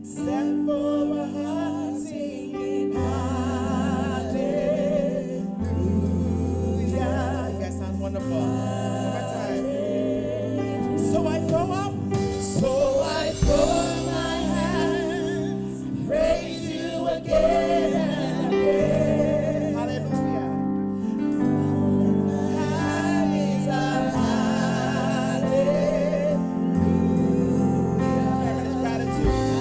except for a heart singing hallelujah. You guys sound wonderful. One more time. So I throw up. So I throw my hands, praise you again and again. Hallelujah. That is a hallelujah. That is gratitude.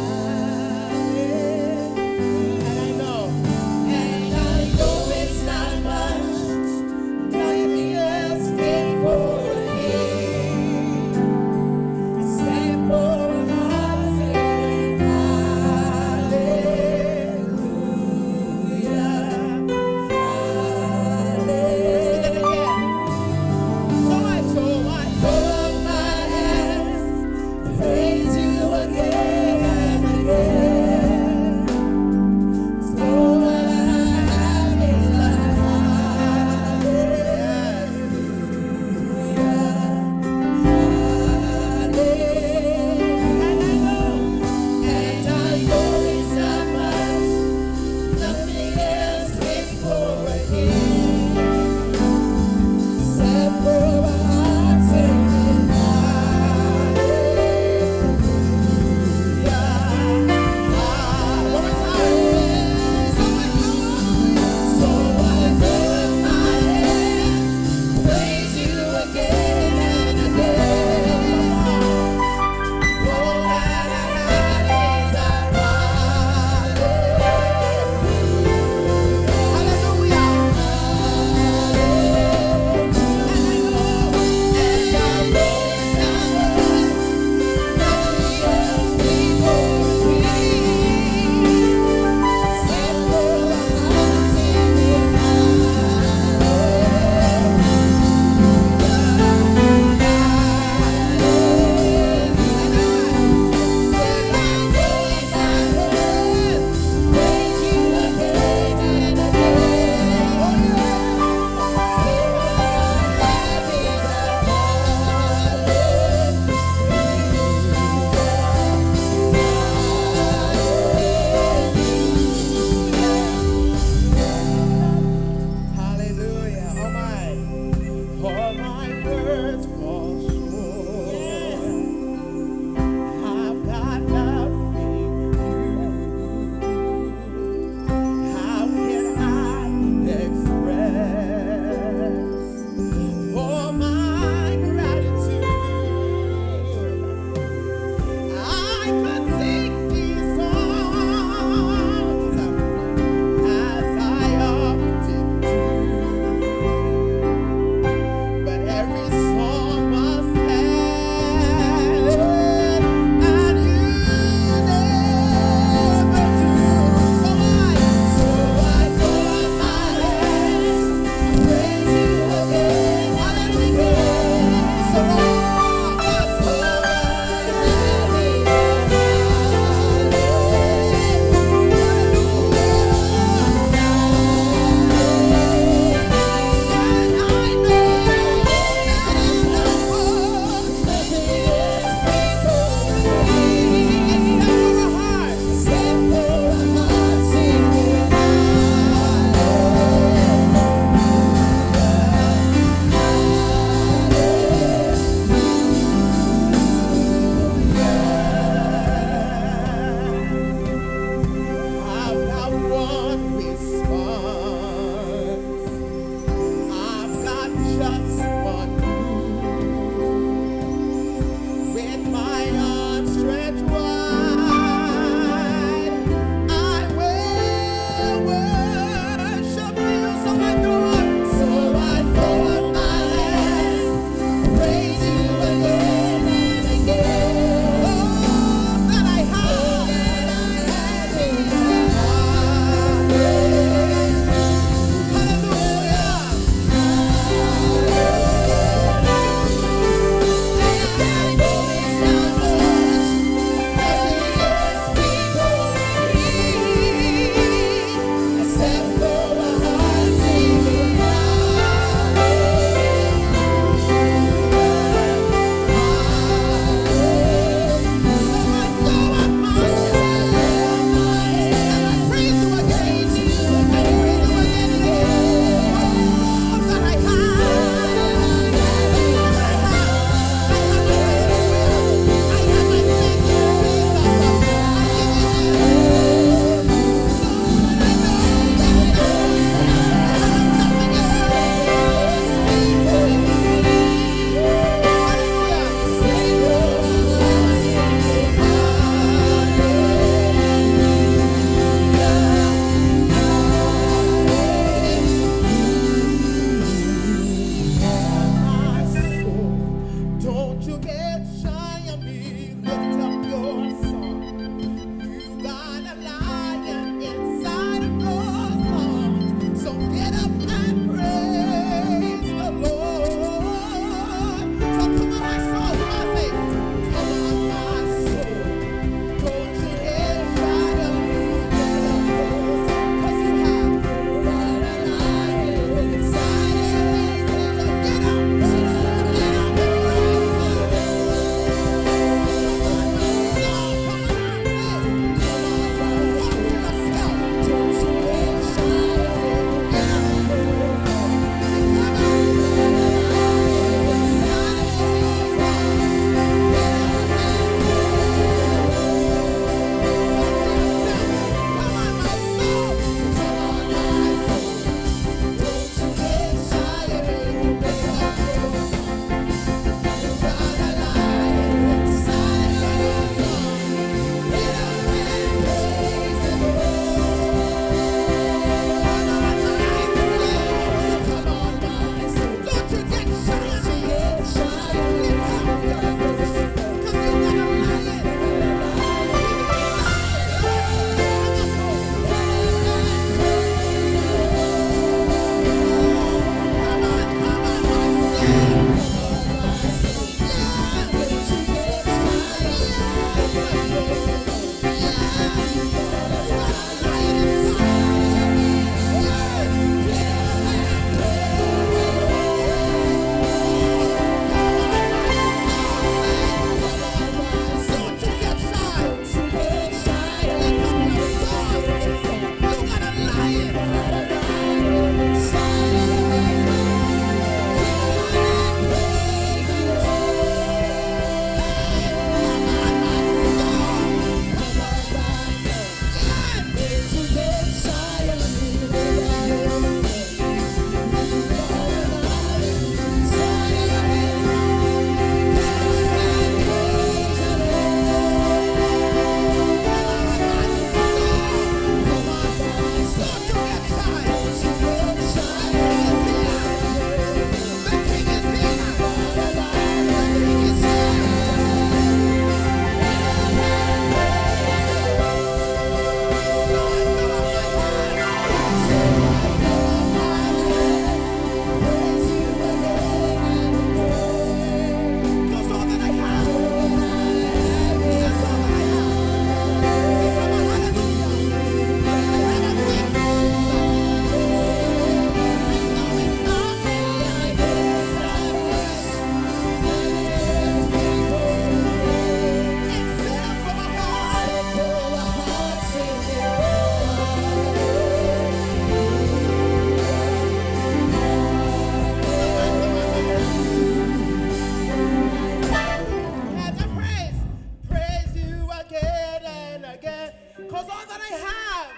'cause all that I have.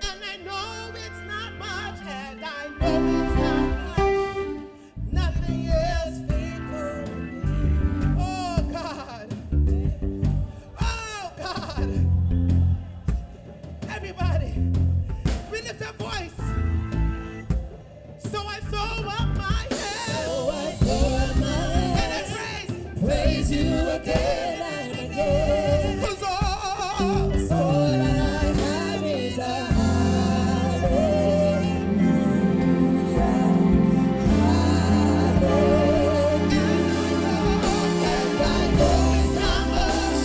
And I know it's not much, and I know it's not much. Nothing is faithful to me. Oh God. Oh God. Everybody, we lift our voice. So I throw up my hands. So I throw up my hands. And I praise you again and again. 'Cause all I have is a hallelujah. And I know it's not much.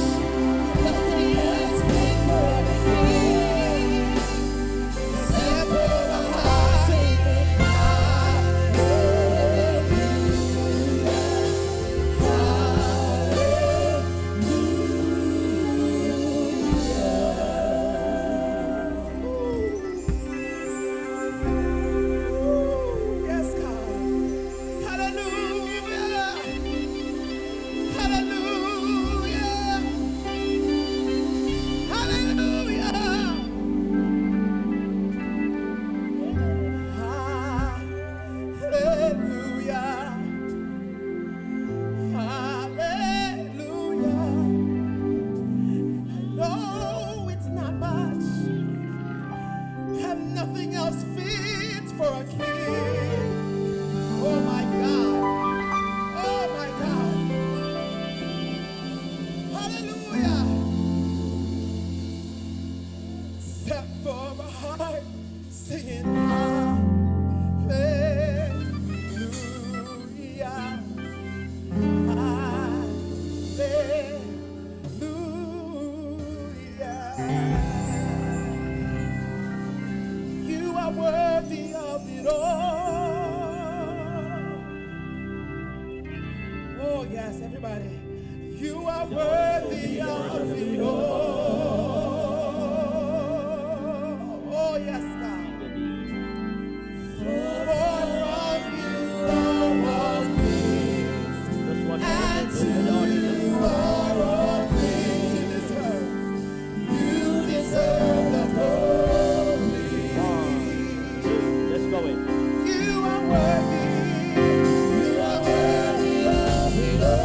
Nothing else can for me. Except for a heart singing yes, God. Hallelujah. Hallelujah. Hallelujah. Hallelujah. Hallelujah. No, it's not much. And nothing else fits for a king. Oh my God. Oh my God. Hallelujah. Except for a heart singing hallelujah. Hallelujah. You are worthy of it all. Oh, yes, everybody. You are worthy of it all. Oh, yes, God. For from you are all things, and to you are all things in this earth. You deserve the glory. Let's go in. You are worthy. You are worthy of it all.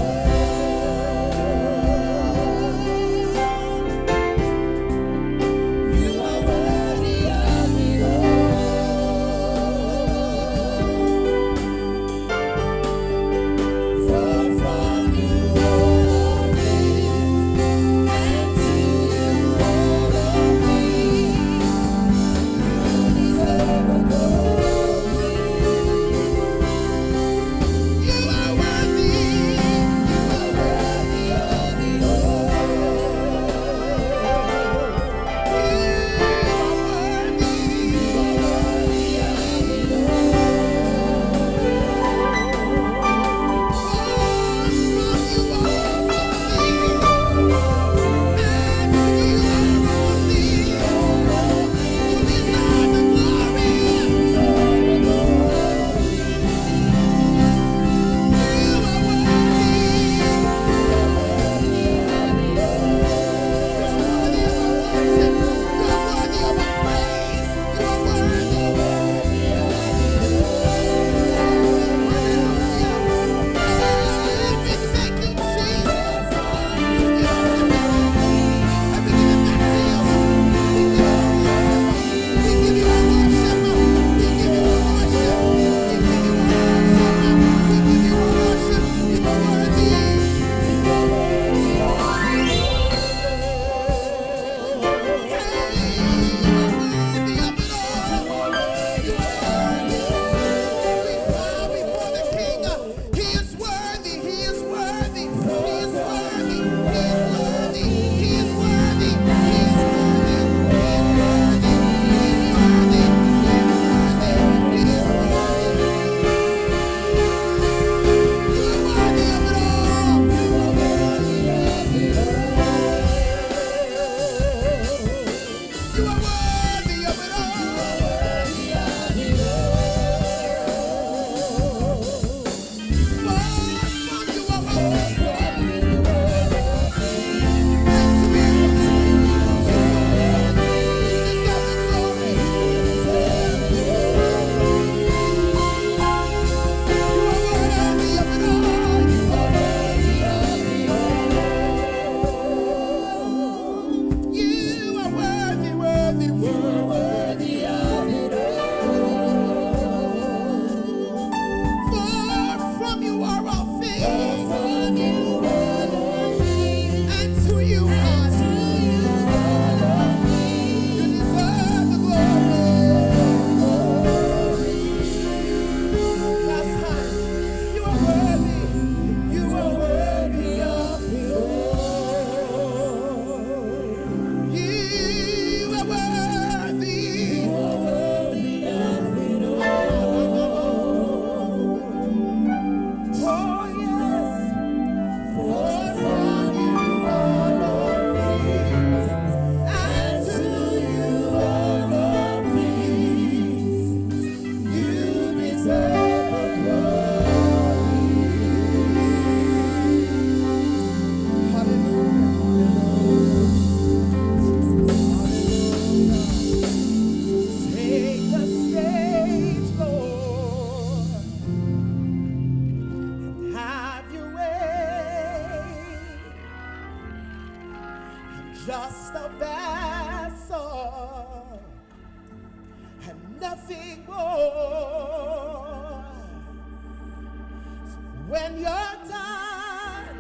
When you're done,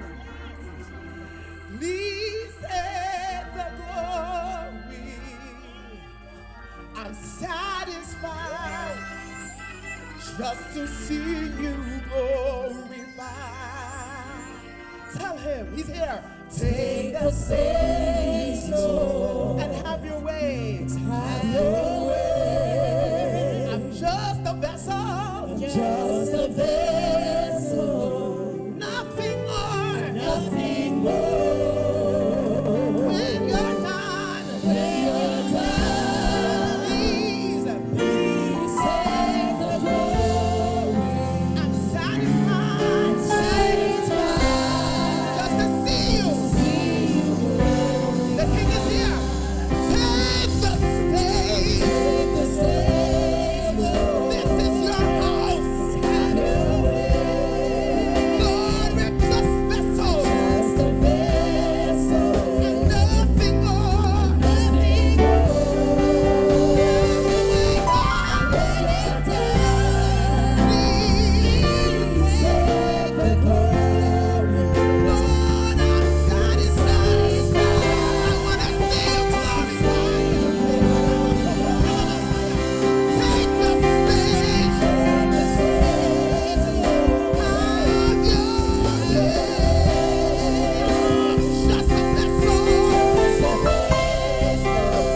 please take the glory. I'm satisfied just to see you glorified. Tell him, he's here. Take the stage, Lord, and have your way. Have your way. I'm just a vessel. Just a vessel. Nothing more. Nothing more. When you're done. When you're done. Please. Please take the glory. I'm satisfied. Satisfied. Just to see you. The King is here. Take the stage. Take the stage, Lord. This is your house. Have your way. Lord, we're just vessels. Just a vessel. And nothing more. Nothing more. Have your way, God. When you're done, please take the glory. Lord, I'm satisfied. I want to see you glorified. Take the stage. Take the stage. Have your way. Just a vessel.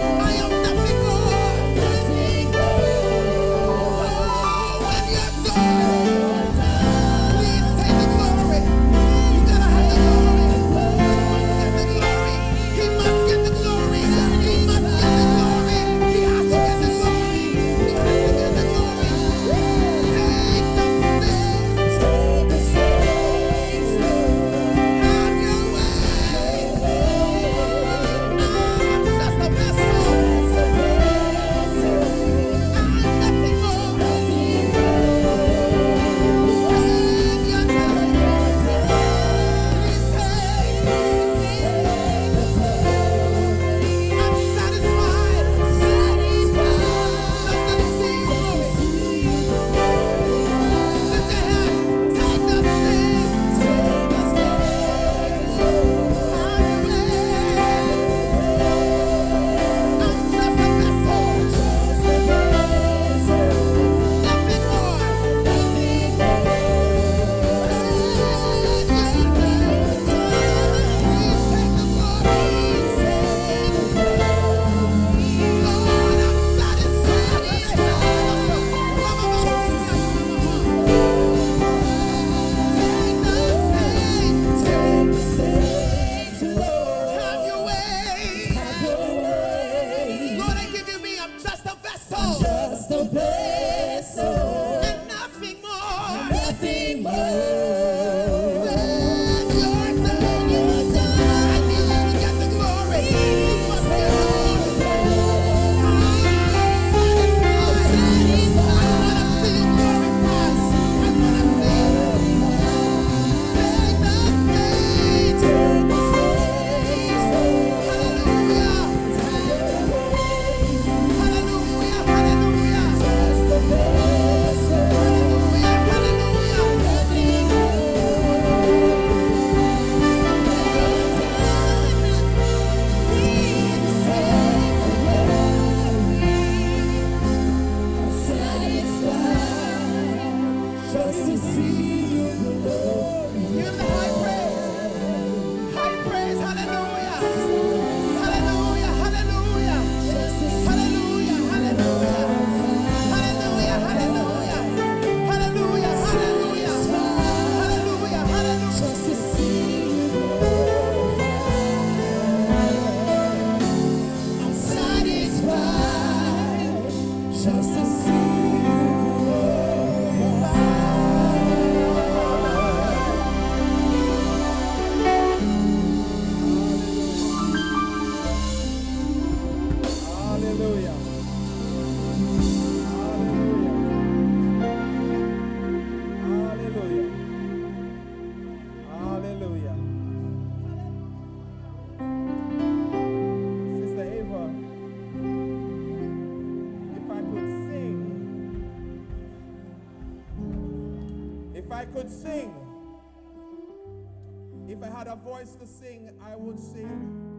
I am nothing more. Nothing more. When you're done, please take the glory. You gotta have the glory. He must get the glory. He must get the glory. He has to get the glory. He has to get the glory. Take the stage. Have your way. I'm just a vessel. I'm nothing more. When you're done, please take. I'm satisfied. Just to see you. Lift your hand. Take the stage. Take the stage. Have your way. I'm just a vessel. Nothing more. Just a vessel. And nothing more. Nothing more. When you're done, I need you to get the glory. You must get the glory. I'm satisfied. I want to see you glorified. I want to see you. Take the stage. Take the stage. Hallelujah. Hallelujah. Hallelujah. Just a vessel. Hallelujah. Hallelujah. Nothing just to see you glory. Give the high praise. High praise. Hallelujah. Hallelujah. Hallelujah. Hallelujah. Hallelujah. Hallelujah. Hallelujah. Hallelujah. Hallelujah. Hallelujah. Hallelujah. Just to see you I'm satisfied. Just to see you Hallelujah. Hallelujah. Hallelujah. Hallelujah. Sister Ava, if I could sing If I had a voice to sing, I would sing.